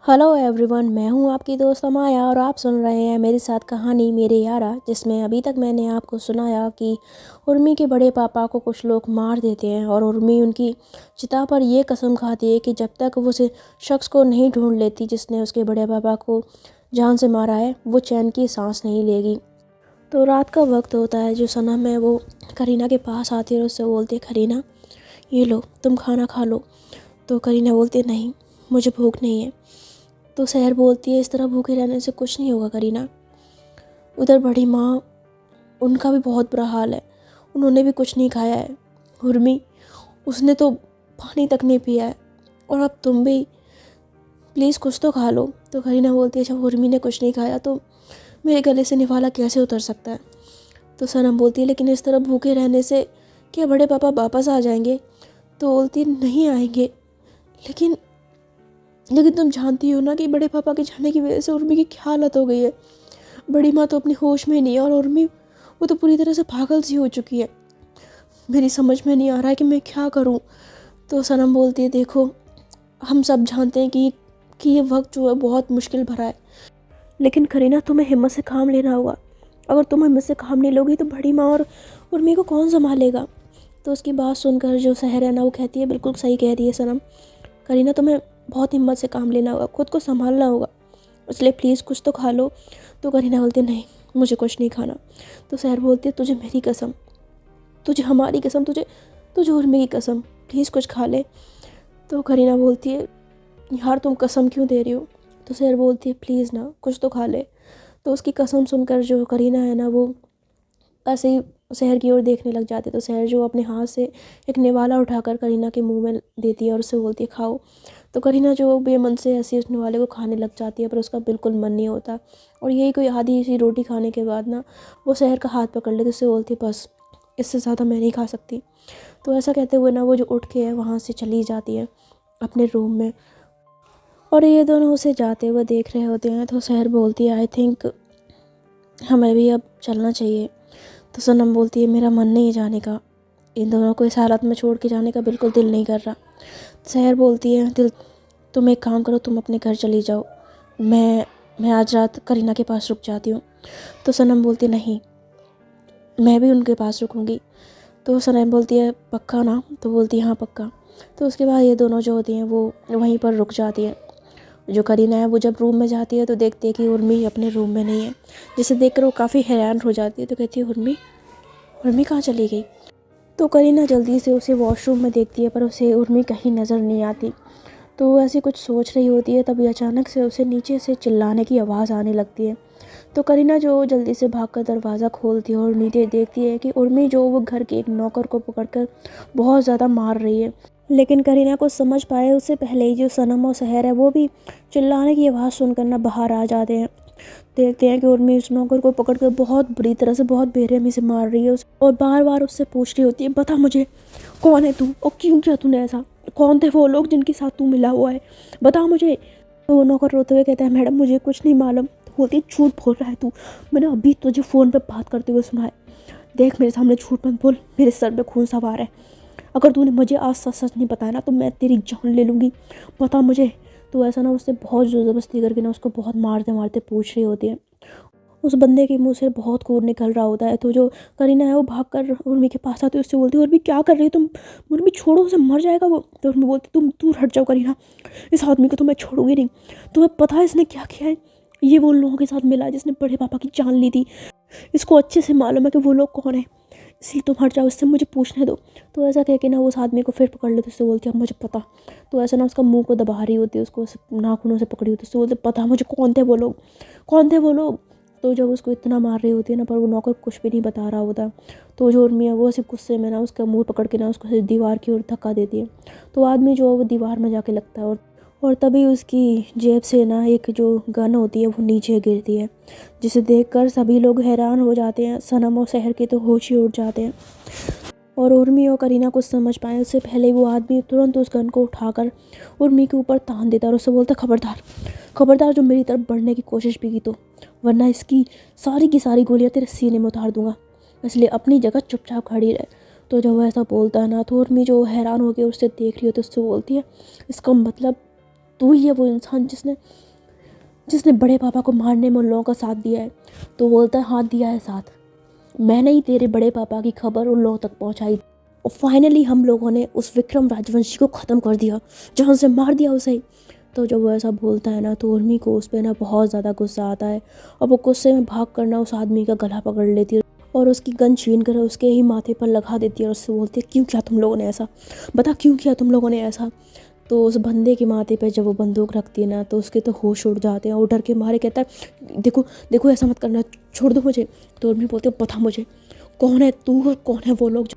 Hello everyone, मैं हूं आपकी दोस्त माया और आप सुन रहे हैं मेरे साथ कहानी मेरे यारा, जिसमें अभी तक मैंने आपको सुनाया कि उर्मी के बड़े पापा को कुछ लोग मार देते हैं और उर्मी उनकी चिता पर यह कसम खाती है कि जब तक वो उस शख्स को नहीं ढूंढ लेती जिसने उसके बड़े पापा को जान से मारा है, वो चैन की सांस नहीं लेगी। तो रात का वक्त होता है। जो सनम है वो करीना के पास आती है और उससे बोलती है, करीना ये लो, तुम खाना खा लो। तो करीना बोलती है, नहीं मुझे भूख नहीं है। तो सहर बोलती है, इस तरह भूखे रहने से कुछ नहीं होगा करीना। उधर बड़ी माँ, उनका भी बहुत बुरा हाल है, उन्होंने भी कुछ नहीं खाया है। उर्मी, उसने तो पानी तक नहीं पिया है, और अब तुम भी प्लीज़ कुछ तो खा लो। तो करीना बोलती है, जब उर्मी ने कुछ नहीं खाया तो मेरे गले से निवाला कैसे उतर सकता है। तो सनम बोलती है, लेकिन इस तरह भूखे रहने से क्या बड़े पापा वापस आ जाएंगे। तो बोलती है, नहीं आएंगे, लेकिन तुम जानती हो ना कि बड़े पापा के जाने की वजह से उर्मी की क्या हालत हो गई है। बड़ी माँ तो अपने होश में नहीं है और उर्मी, वो तो पूरी तरह से पागल सी हो चुकी है। मेरी समझ में नहीं आ रहा है कि मैं क्या करूँ। तो सनम बोलती है, देखो हम सब जानते हैं कि ये वक्त जो है बहुत मुश्किल भरा है, लेकिन करीना तुम्हें हिम्मत से काम लेना होगा। अगर तुम हिम्मत से काम नहीं लोगी तो बड़ी माँ और उर्मी को कौन संभालेगा। तो उसकी बात सुनकर जो सहर है ना, वो कहती है, बिल्कुल सही कह रही है सनम, करीना तुम्हें बहुत हिम्मत से काम लेना होगा, खुद को संभालना होगा, इसलिए प्लीज़ कुछ तो खा लो। तो करीना बोलती है, नहीं मुझे कुछ नहीं खाना। तो सहर बोलती है, तुझे मेरी कसम, तुझे हमारी कसम, तुझे तुझे उर्मी की कसम, प्लीज़ कुछ खा ले। तो करीना बोलती है, यार तुम कसम क्यों दे रही हो। तो सहर बोलती है, प्लीज़ ना कुछ तो खा ले। तो उसकी कसम सुनकर जो करीना है ना, वो ऐसे ही शहर की ओर देखने लग जाते। तो शहर जो अपने हाथ से एक निवाला उठाकर करीना के मुंह में देती है और उससे बोलती है, खाओ। तो करीना जो बेमन से ऐसे उस निवाले को खाने लग जाती है, पर उसका बिल्कुल मन नहीं होता। और यही कोई आधी सी रोटी खाने के बाद ना, वो शहर का हाथ पकड़ लेती, उससे बोलती है, बस इससे ज़्यादा मैं नहीं खा सकती। तो ऐसा कहते हुए ना, वो जो उठ के है वहाँ से चली जाती है अपने रूम में। और ये दोनों उसे जाते हुए देख रहे होते हैं। तो शहर बोलती है, आई थिंक हमें भी अब चलना चाहिए। तो सनम बोलती है, मेरा मन नहीं है जाने का, इन दोनों को इस हालत में छोड़ के जाने का बिल्कुल दिल नहीं कर रहा। सहर बोलती है, दिल, तुम एक काम करो, तुम अपने घर चली जाओ, मैं आज रात करीना के पास रुक जाती हूँ। तो सनम बोलती, नहीं मैं भी उनके पास रुकूंगी। तो सनम बोलती है, पक्का ना। तो बोलती है, हाँ पक्का। तो उसके बाद ये दोनों जो होती हैं वो वहीं पर रुक जाती हैं। जो करीना है वो जब रूम में जाती है तो देखती है कि उर्मी अपने रूम में नहीं है, जिसे देखकर वो काफ़ी हैरान हो जाती है। तो कहती है, उर्मी उर्मी कहाँ चली गई। तो करीना जल्दी से उसे वॉशरूम में देखती है, पर उसे उर्मी कहीं नज़र नहीं आती। तो वो ऐसी कुछ सोच रही होती है, तभी अचानक से उसे नीचे से चिल्लाने की आवाज़ आने लगती है। तो करीना जो जल्दी से भागकर दरवाज़ा खोलती है और नीचे देखती है कि उर्मी जो वो घर के एक नौकर को पकड़कर बहुत ज़्यादा मार रही है। लेकिन करीना को समझ पाए उससे पहले ही जो सनम और सहर है वो भी चिल्लाने की आवाज़ सुनकर ना बाहर आ जाते हैं। देखते हैं कि उर्मी उस नौकर को पकड़कर बहुत बुरी तरह से, बहुत बेरहमी से मार रही है और बार बार उससे पूछ रही होती है, बता मुझे कौन है तू और क्यों किया तूने ऐसा, कौन थे वो लोग जिनके साथ तू मिला हुआ है, बता मुझे। तो वो नौकर रोते हुए कहता है, मैडम मुझे कुछ नहीं मालूम। तो बोलती है, झूठ बोल रहा है तू, मैंने अभी तुझे फ़ोन पे बात करते हुए सुना है, देख मेरे सामने झूठ मत बोल, मेरे सर पे खून सवार है, अगर तूने मुझे आज सच सच नहीं बताया ना तो मैं तेरी जान ले लूँगी, बता मुझे। तो ऐसा ना उससे बहुत ज़बरदस्ती करके ना उसको बहुत मारते मारते पूछ रही होती है। उस बंदे के मुंह से बहुत खून निकल रहा होता है। तो जो करीना है वो भागकर उर्मी के पास आती है, उससे बोलती है, उर्मी क्या कर रही है तुम, उर्मी छोड़ो, उसे मर जाएगा वो। तो उर्मी बोलती, तुम दूर हट जाओ करीना, इस आदमी को तो मैं छोड़ूंगी नहीं, तुम्हें पता है इसने क्या किया है, ये वो लोगों के साथ मिला है जिसने बड़े पापा की जान ली थी, इसको अच्छे से मालूम है कि वो लोग कौन है, इसलिए तुम हट जाओ, इससे मुझे पूछने दो। तो ऐसा कह के ना उस आदमी को फिर पकड़ लेते, उससे बोलती है, अब मुझे पता। तो ऐसा ना उसका मुंह को दबा रही होती है, उसको नाखूनों से पकड़ी होती है, उससे बोलते, पता मुझे कौन थे वो लोग, कौन थे वो लोग। तो जब उसको इतना मार रही होती है ना, पर वो नौकर कुछ भी नहीं बता रहा होता। तो जो उर्मी है वो सिर्फ गुस्से में ना उसका मुंह पकड़ के ना उसको सिर्फ दीवार की ओर धक्का देती है। तो आदमी जो है वो दीवार में जाके लगता है और तभी उसकी जेब से ना एक जो गन होती है वो नीचे गिरती है, जिसे देखकर सभी लोग हैरान हो जाते हैं। सनम और सहर के तो होश ही उड़ जाते हैं। और उर्मी और करीना कुछ समझ पाए उससे पहले वो आदमी तुरंत उस गन को उठाकर उर्मी के ऊपर तान देता है और उससे बोलता, खबरदार खबरदार जो मेरी तरफ बढ़ने की कोशिश भी की तो, वरना इसकी सारी की सारी गोलियां तेरे सीने में उतार दूंगा, इसलिए अपनी जगह चुपचाप खड़ी रहे। तो जब वो ऐसा बोलता है ना, तो उर्मी जो हैरान हो के उससे देख रही होती है, उससे बोलती है, इसका मतलब तू ही है वो इंसान जिसने जिसने बड़े पापा को मारने में उन लोगों का साथ दिया है। तो बोलता है हाँ दिया है साथ, मैंने ही तेरे बड़े पापा की खबर उन लोगों तक पहुंचाई और फाइनली हम लोगों ने उस विक्रम राजवंशी को ख़त्म कर दिया, जान से मार दिया उसे। तो जब वो ऐसा बोलता है ना तो उर्मी को उस पर ना बहुत ज़्यादा गुस्सा आता है और वो गुस्से में भाग कर ना उस आदमी का गला पकड़ लेती है और उसकी गन छीन कर उसके ही माथे पर लगा देती है और उससे बोलती है क्यों किया तुम लोगों ने ऐसा, बता क्यों किया तुम लोगों ने ऐसा। तो उस बंदे के माथे पे जब वो बंदूक रखती है ना तो उसके तो होश उड़ जाते हैं, वो डर के मारे कहता है देखो देखो ऐसा मत करना, छोड़ दो मुझे। तो उर्मी बोलती है बता मुझे कौन है तू और कौन है वो लोग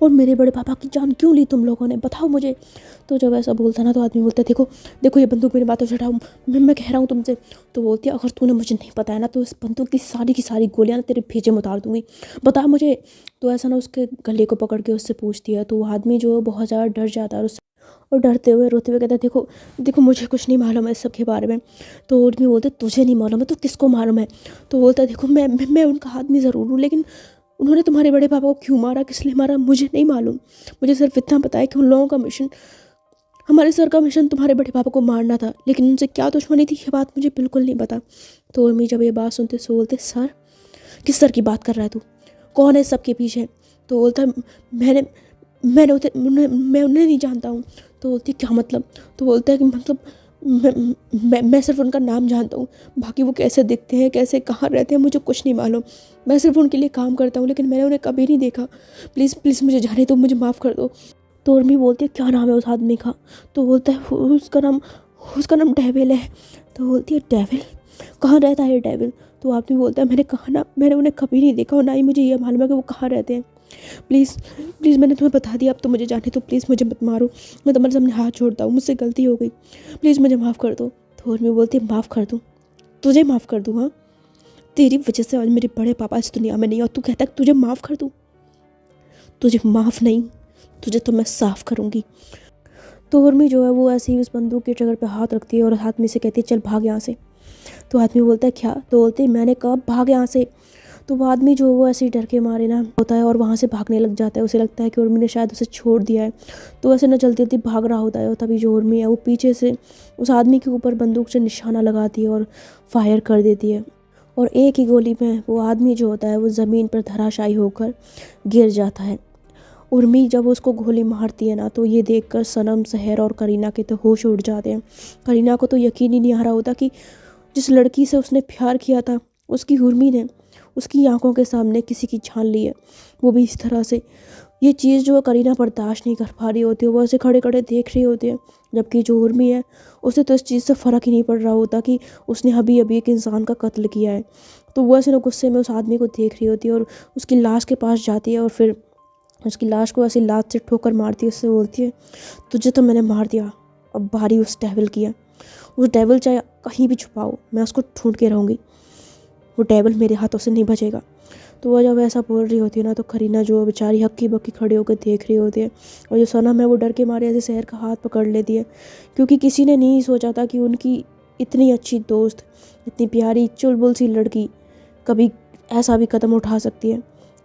और मेरे बड़े पापा की जान क्यों ली तुम लोगों ने, बताओ मुझे। तो जब ऐसा बोलता ना तो आदमी बोलता है देखो देखो ये बंदूक मेरी बातों से हटाओ, मैं कह रहा हूँ तुमसे। तो बोलती है अगर तूने मुझे नहीं बताया ना तो इस बंदूक की सारी गोलियाँ ना तेरे भेजे में उतार दूंगी, बता मुझे। तो ऐसा ना उसके गले को पकड़ के उससे पूछती है। तो वो आदमी जो है बहुत ज़्यादा डर जाता है और डरते हुए रोते हुए कहता है देखो देखो मुझे कुछ नहीं मालूम है इस सब के बारे में। तो आदमी बोलते तुझे नहीं मालूम है तो किसको मालूम है। तो बोलता है देखो मैं उनका आदमी ज़रूर हूँ लेकिन उन्होंने तुम्हारे बड़े पापा को क्यों मारा, किस लिए मारा, मुझे नहीं मालूम। मुझे सिर्फ इतना पता है कि उन लोगों का मिशन, हमारे सर का मिशन तुम्हारे बड़े पापा को मारना था, लेकिन उनसे क्या दुश्मनी थी ये बात मुझे बिल्कुल नहीं पता। तो उर्मी जब ये बात सुनते सो बोलते सर, किस सर की बात कर रहा है तू, कौन है सबके पीछे। तो बोलता मैंने मैं उन्हें नहीं जानता हूँ। तो बोलती क्या मतलब। तो बोलता है कि मतलब मैं सिर्फ उनका नाम जानता हूँ, बाकी वो कैसे दिखते हैं कैसे कहाँ रहते हैं मुझे कुछ नहीं मालूम, मैं सिर्फ उनके लिए काम करता हूँ लेकिन मैंने उन्हें कभी नहीं देखा, प्लीज़ प्लीज़ मुझे जाने दो, मुझे माफ़ कर दो। तो उर्मी बोलती है क्या नाम है उस आदमी का। तो बोलता है उसका नाम डेविल है। तो बोलती है डेविल, कहाँ रहता है ये डेविल। तो आदमी बोलता है मैंने कहा ना मैंने उन्हें कभी नहीं देखा और ना ही मुझे ये मालूम है कि वो कहाँ रहते हैं, प्लीज़ प्लीज़ मैंने तुम्हें बता दिया अब तो मुझे जाने दो, प्लीज़ मुझे मत मारो, मैं तुम्हारे सामने हाथ छोड़ता हूँ, मुझसे गलती हो गई, प्लीज़ मुझे माफ़ कर दो। तो उर्मी बोलती है माफ़ कर दूँ, तुझे माफ़ कर दूँ, हाँ तेरी वजह से आज मेरे बड़े पापा इस दुनिया में नहीं और तू कहता है तुझे माफ़ कर दूँ, तुझे माफ़ नहीं, तुझे तो मैं साफ़ करूँगी। तो उर्मी जो है वो ऐसे ही उस बंदूक के ट्रिगर पे हाथ रखती है और आदमी से कहती है चल भाग यहाँ से। तो आदमी बोलता है क्या। तो बोलते मैंने कहा भाग यहाँ से। तो वो आदमी जो वो ऐसे ही डर के मारे ना होता है और वहाँ से भागने लग जाता है, उसे लगता है कि उर्मी ने शायद उसे छोड़ दिया है। तो वैसे ना जल्दी जल्दी भाग रहा होता है और तभी जो उर्मी है वो पीछे से उस आदमी के ऊपर बंदूक से निशाना लगाती है और फायर कर देती है और एक ही गोली में वो आदमी जो होता है वो ज़मीन पर धराशायी होकर गिर जाता है। उर्मी जब उसको गोली मारती है ना तो ये देखकर सनम, सहर और करीना के तो होश उड़ जाते हैं। करीना को तो यकीन ही नहीं आ रहा होता कि जिस लड़की से उसने प्यार किया था उसकी उर्मी ने उसकी आंखों के सामने किसी की जान ली है, वो भी इस तरह से। ये चीज़ जो करीना बर्दाश्त नहीं कर पा रही होती है, वो ऐसे खड़े खड़े देख रही होती है, जबकि जो उर्मी है उसे तो इस चीज़ से फ़र्क ही नहीं पड़ रहा होता कि उसने अभी अभी एक इंसान का कत्ल किया है। तो वो ऐसे ना गुस्से में उस आदमी को देख रही होती है और उसकी लाश के पास जाती है और फिर उसकी लाश को ऐसी लात से ठोकर मारती है, उससे बोलती है तुझे तो मैंने मार दिया, अब बारी उस डेविल की है, उस डेविल चाहे कहीं भी छुपाओ मैं उसको ढूंढ के रहूँगी, वो डेविल मेरे हाथों से नहीं बचेगा। तो वह जब ऐसा बोल रही होती है ना तो करीना जो बेचारी हक्की बक्की खड़ी होकर देख रही होती है और जो सनम है वो डर के मारे ऐसे सहर का हाथ पकड़ लेती है, क्योंकि किसी ने नहीं सोचा था कि उनकी इतनी अच्छी दोस्त, इतनी प्यारी चुलबुल सी लड़की कभी ऐसा भी कदम उठा सकती है।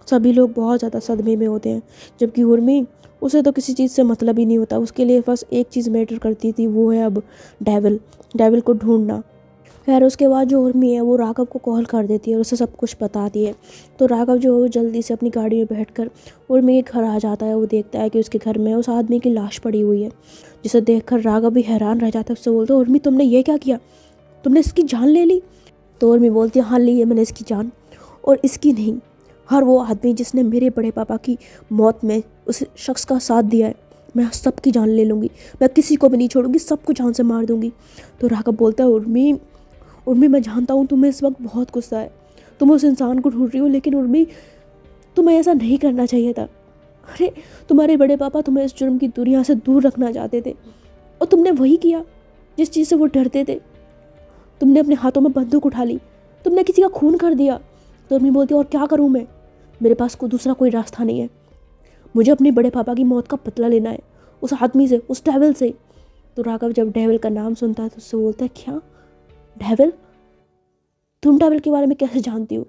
सभी लोग बहुत ज़्यादा सदमे में होते हैं, जबकि उर्मी उसे तो किसी चीज़ से मतलब ही नहीं होता, उसके लिए बस एक चीज़ मैटर करती थी, वो है अब डेविल को ढूंढना। खैर उसके बाद जो उर्मी है वो राघव को कॉल कर देती है और उसे सब कुछ बताती है। तो राघव जो है वो जल्दी से अपनी गाड़ी में बैठकर उर्मी के घर आ जाता है। वो देखता है कि उसके घर में उस आदमी की लाश पड़ी हुई है, जिसे देखकर राघव भी हैरान रह जाता है। उससे बोलता है उर्मी तुमने ये क्या किया, तुमने इसकी जान ले ली। तो उर्मी बोलती है हाँ ली है मैंने इसकी जान, और इसकी नहीं, हर वो आदमी जिसने मेरे बड़े पापा की मौत में उस शख्स का साथ दिया है, मैं सबकी जान ले लूँगी, मैं किसी को भी नहीं छोड़ूंगी, सबको जान से मार दूंगी। तो राघव बोलता है उर्मी मैं जानता हूँ तुम्हें इस वक्त बहुत गुस्सा है, तुम उस इंसान को ढूंढ रही हो, लेकिन उर्मी तुम्हें ऐसा नहीं करना चाहिए था। अरे तुम्हारे बड़े पापा तुम्हें इस जुर्म की दुनिया से दूर रखना चाहते थे और तुमने वही किया जिस चीज़ से वो डरते थे। तुमने अपने हाथों में बंदूक उठा ली, तुमने किसी का खून कर दिया। तो उर्मी बोलती है और क्या करूँ मैं, मेरे पास दूसरा कोई रास्ता नहीं है, मुझे अपने बड़े पापा की मौत का बदला लेना है उस आदमी से, उस डेविल से। तो राघव जब डेविल का नाम सुनता है तो उससे बोलता है क्या डेविल, तुम डेविल के बारे में कैसे जानती हो।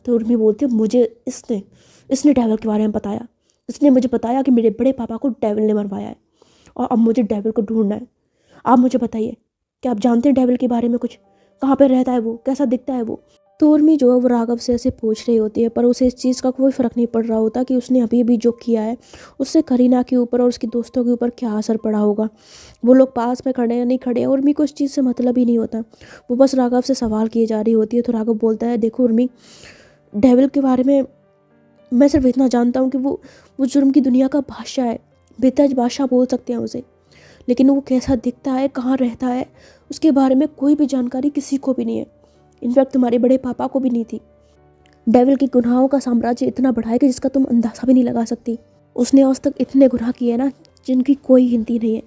तो उर्मी बोलती है मुझे इसने डेविल के बारे में बताया, इसने मुझे बताया कि मेरे बड़े पापा को डेविल ने मरवाया है और अब मुझे डेविल को ढूंढना है। आप मुझे बताइए क्या आप जानते हैं डेविल के बारे में कुछ? कहाँ पे रहता है वो, कैसा दिखता है वो? तो उर्मी जो है वो राघव से ऐसे पूछ रही होती है, पर उसे इस चीज़ का कोई फ़र्क नहीं पड़ रहा होता कि उसने अभी अभी जो किया है उससे करीना के ऊपर और उसके दोस्तों के ऊपर क्या असर पड़ा होगा। वो लोग पास में खड़े हैं या नहीं खड़े हैं, उर्मी को इस चीज़ से मतलब ही नहीं होता। वो बस राघव से सवाल किए जा रही होती है। तो राघव बोलता है, देखो उर्मी, डेविल के बारे में मैं सिर्फ इतना जानता हूँ कि वो जुर्म की दुनिया का बादशाह है, बेताज बादशाह बोल सकते हैं उसे। लेकिन वो कैसा दिखता है, कहाँ रहता है, उसके बारे में कोई भी जानकारी किसी को भी नहीं है। इनफैक्ट तुम्हारे बड़े पापा को भी नहीं थी। डेविल के गुनाहों का साम्राज्य इतना बड़ा है कि जिसका तुम अंदाज़ा भी नहीं लगा सकती। उसने आज तक इतने गुनाह किए ना जिनकी कोई गिनती नहीं है।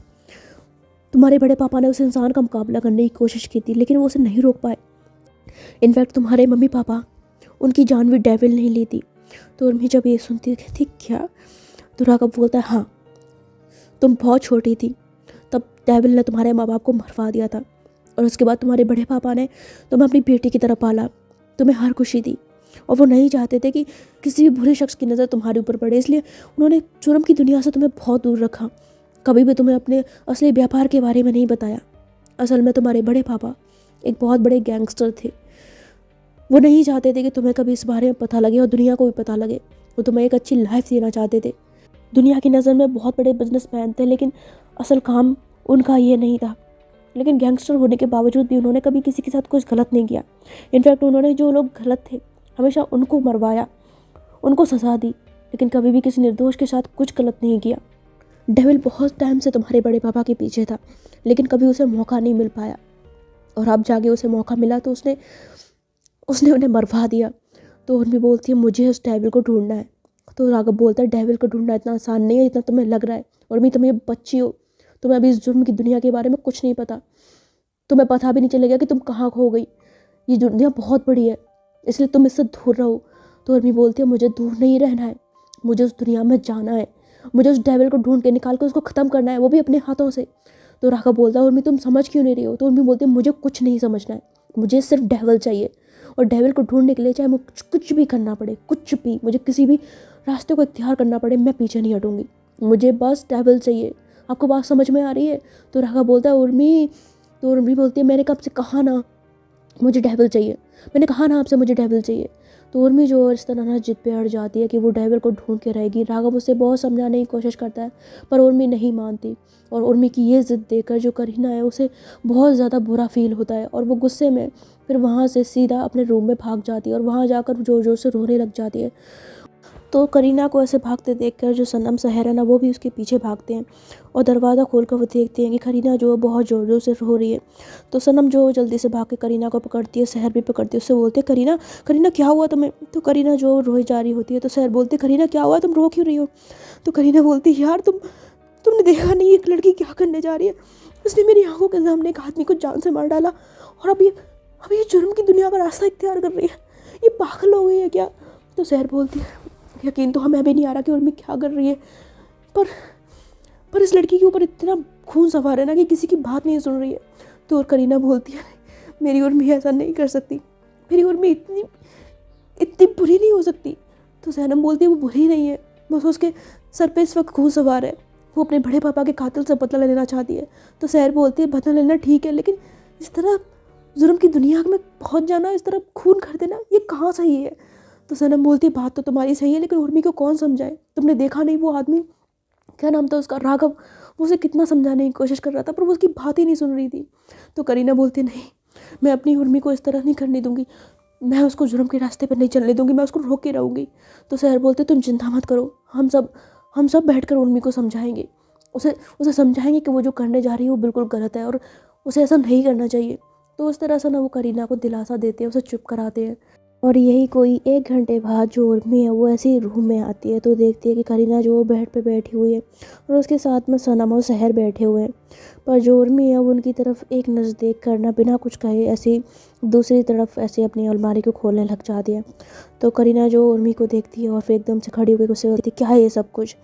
तुम्हारे बड़े पापा ने उस इंसान का मुकाबला करने की कोशिश की थी, लेकिन वो उसे नहीं रोक पाए। इनफैक्ट तुम्हारे मम्मी पापा, उनकी जान भी डेविल नहीं ली थी। तो उर्मी जब ये सुनती थी, क्या? तो राघव बोलता है, हाँ, तुम बहुत छोटी थी तब डेविल ने तुम्हारे माँ बाप को मरवा दिया था, और उसके बाद तुम्हारे बड़े पापा ने तुम्हें अपनी बेटी की तरह पाला, तुम्हें हर खुशी दी, और वो नहीं चाहते थे कि किसी भी बुरे शख्स की नज़र तुम्हारे ऊपर पड़े, इसलिए उन्होंने जुर्म की दुनिया से तुम्हें बहुत दूर रखा। कभी भी तुम्हें अपने असली व्यापार के बारे में नहीं बताया। असल में तुम्हारे बड़े पापा एक बहुत बड़े गैंगस्टर थे। वो नहीं चाहते थे कि तुम्हें कभी इस बारे में पता लगे और दुनिया को भी पता लगे। वो तुम्हें एक अच्छी लाइफ देना चाहते थे। दुनिया की नज़र में बहुत बड़े बिजनेसमैन थे, लेकिन असल काम उनका ये नहीं था। लेकिन गैंगस्टर होने के बावजूद भी उन्होंने कभी किसी के साथ कुछ गलत नहीं किया। इनफैक्ट उन्होंने जो लोग गलत थे हमेशा उनको मरवाया, उनको सज़ा दी, लेकिन कभी भी किसी निर्दोष के साथ कुछ गलत नहीं किया। डेविल बहुत टाइम से तुम्हारे बड़े पापा के पीछे था, लेकिन कभी उसे मौका नहीं मिल पाया, और अब जाके उसे मौका मिला तो उसने उन्हें मरवा दिया। तो उर्मी बोलती है, मुझे उस डेविल को ढूंढना है। तो राघव बोलता है, डेविल को ढूंढना इतना आसान नहीं है जितना तुम्हें लग रहा है। उर्मी, तुम ये बच्ची हो, तुम्हें अभी इस जुर्म की दुनिया के बारे में कुछ नहीं पता। तुम्हें पता भी नहीं चलेगा कि तुम कहाँ खो गई। ये दुनिया बहुत बड़ी है, इसलिए तुम इससे दूर रहो। तो उर्मी बोलती है, मुझे दूर नहीं रहना है, मुझे उस दुनिया में जाना है। मुझे उस डेविल को ढूंढ के निकाल कर उसको ख़त्म करना है, वो भी अपने हाथों से। तो राघव बोलता है, उर्मी तुम समझ क्यों नहीं रही हो? तो उर्मी बोलती है, मुझे कुछ नहीं समझना है, मुझे सिर्फ डेविल चाहिए, और डेविल को ढूंढने के लिए चाहे मुझे कुछ भी करना पड़े, कुछ भी, मुझे किसी भी रास्ते को इख्तियार करना पड़े, मैं पीछे नहीं हटूंगी। मुझे बस डेविल चाहिए। आपको बात समझ में आ रही है? तो राघव बोलता है, उर्मी। तो उर्मी बोलती है, मैंने कब से कहा ना मुझे डेविल चाहिए, मैंने कहा ना आपसे मुझे डेविल चाहिए। तो उर्मी जो इस तरह ना जिद पे अड़ जाती है कि वो डेविल को ढूंढ के रहेगी। राघव उसे बहुत समझाने की कोशिश करता है, पर उर्मी नहीं मानती। और उर्मी की ये जिद देखकर जो करीना है उसे बहुत ज़्यादा बुरा फील होता है, और वो गुस्से में फिर वहाँ से सीधा अपने रूम में भाग जाती है, और वहाँ जाकर ज़ोर ज़ोर से रोने लग जाती है। तो करीना को ऐसे भागते देखकर जो सनम सहर है ना, वो भी उसके पीछे भागते हैं, और दरवाज़ा खोलकर वो देखते हैं कि करीना जो है बहुत ज़ोर ज़ोर से रो रही है। तो सनम जो जल्दी से भाग के करीना को पकड़ती है, सहर भी पकड़ती है, उससे बोलती है, करीना, करीना क्या हुआ तुम्हें? तो करीना जो रोई जा रही होती है, तो सहर बोलती है, करीना क्या हुआ, तुम रो क्यों रही हो? तो करीना बोलती है, यार तुमने देखा नहीं एक लड़की क्या करने जा रही है? उसने मेरी आंखों के सामने एक आदमी को जान से मार डाला, और अब ये जुर्म की दुनिया का रास्ता इख्तियार कर रही है। ये पागल हो गई है क्या? तो सहर बोलती है, यकीन तो हमें भी नहीं आ रहा कि उर्मी क्या कर रही है, पर इस लड़की के ऊपर इतना खून सवार है ना कि किसी की बात नहीं सुन रही है। तो और करीना बोलती है, मेरी उर्मी ऐसा नहीं कर सकती, मेरी उर्मी इतनी बुरी नहीं हो सकती। तो सैनम बोलती है, वो बुरी नहीं है, बस उसके सर पे इस वक्त खून सवार है, वो अपने बड़े पापा के कातिल से बदला लेना चाहती है। तो सहर बोलती है, बदला लेना ठीक है, लेकिन इस तरह जुर्म की दुनिया में पहुंच जाना, इस तरह खून कर देना, ये कहाँ सही है? तो सनम बोलती है, बात तो तुम्हारी सही है, लेकिन उर्मी को कौन समझाए? तुमने देखा नहीं वो आदमी, क्या नाम था उसका, राघव, वो उसे कितना समझाने की कोशिश कर रहा था, पर वो उसकी बात ही नहीं सुन रही थी। तो करीना बोलती, नहीं, मैं अपनी उर्मी को इस तरह नहीं करने दूंगी, मैं उसको जुर्म के रास्ते पर नहीं चलने दूंगी, मैं उसको रोक के रहूँगी। तो सहर बोलते, तुम चिंता मत करो, हम सब बैठकर उर्मी को समझाएंगे, उसे समझाएंगे कि वो जो करने जा रही है वो बिल्कुल गलत है, और उसे ऐसा नहीं करना चाहिए। तो उस तरह से ना वो करीना को दिलासा देते हैं, उसे चुप कराते हैं। और यही कोई 1 घंटे बाद जो उर्मी है वो ऐसे ही रूम में आती है, तो देखती है कि करीना जो बेड पे बैठी हुई है, और उसके साथ में सनम और सहर बैठे हुए हैं। पर जो उर्मी है वो उनकी तरफ एक नज़र देख करना बिना कुछ कहे ऐसे दूसरी तरफ ऐसे अपनी अलमारी को खोलने लग जाती है। तो करीना जो उर्मी को देखती है और फिर एकदम से खड़ी होकर उससे बोलती है, क्या है ये सब कुछ?